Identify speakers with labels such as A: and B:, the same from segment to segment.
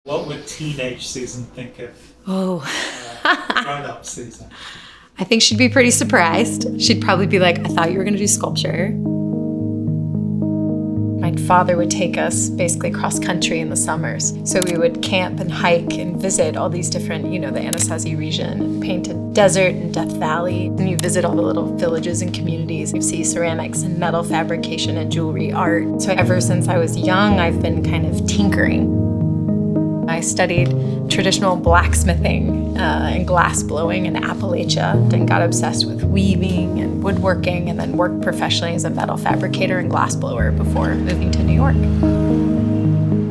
A: What would teenage Susan think of grown-up Susan?
B: I think she'd be pretty surprised. She'd probably be like, I thought you were gonna do sculpture. My father would take us basically cross country in the summers. So we would camp and hike and visit all these different, the Anasazi region, and painted desert and Death Valley. And you visit all the little villages and communities. You see ceramics and metal fabrication and jewelry art. So ever since I was young, I've been kind of tinkering. I studied traditional blacksmithing and glassblowing in Appalachia, and got obsessed with weaving and woodworking, and then worked professionally as a metal fabricator and glassblower before moving to New York.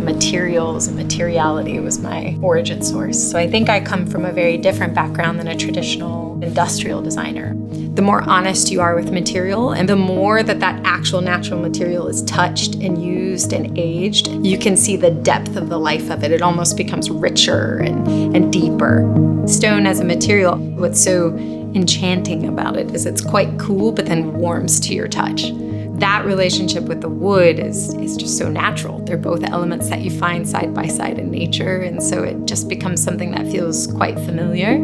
B: Materials and materiality was my origin source. So I think I come from a very different background than a traditional industrial designer. The more honest you are with material, and the more that actual natural material is touched and used and aged, you can see the depth of the life of it. It almost becomes richer and deeper. Stone as a material, what's so enchanting about it is it's quite cool, but then warms to your touch. That relationship with the wood is just so natural. They're both elements that you find side by side in nature, and so it just becomes something that feels quite familiar.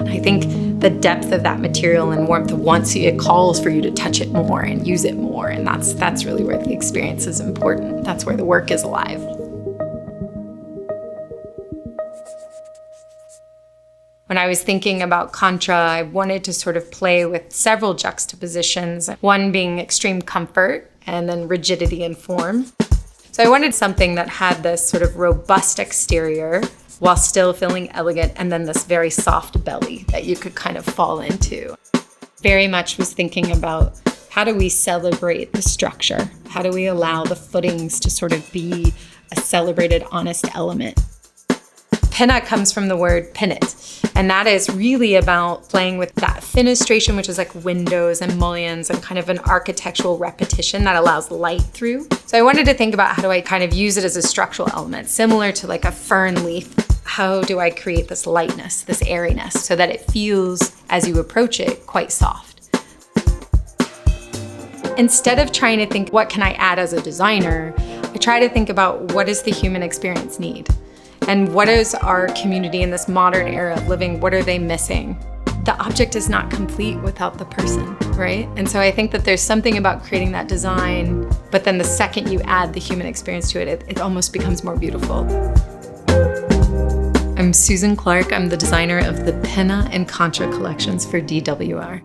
B: I think the depth of that material and warmth, it calls for you to touch it more and use it more, and that's really where the experience is important. That's where the work is alive. When I was thinking about Contra, I wanted to sort of play with several juxtapositions, one being extreme comfort and then rigidity in form. So I wanted something that had this sort of robust exterior while still feeling elegant, and then this very soft belly that you could kind of fall into. Very much was thinking about how do we celebrate the structure? How do we allow the footings to sort of be a celebrated, honest element? Penna comes from the word pinnet, and that is really about playing with that fenestration, which is like windows and mullions and kind of an architectural repetition that allows light through. So I wanted to think about how do I kind of use it as a structural element, similar to like a fern leaf. How do I create this lightness, this airiness, so that it feels, as you approach it, quite soft? Instead of trying to think, what can I add as a designer, I try to think about what does the human experience need? And what is our community in this modern era of living, what are they missing? The object is not complete without the person, right? And so I think that there's something about creating that design, but then the second you add the human experience to it, it almost becomes more beautiful. I'm Susan Clark. I'm the designer of the Penna and Contra collections for DWR.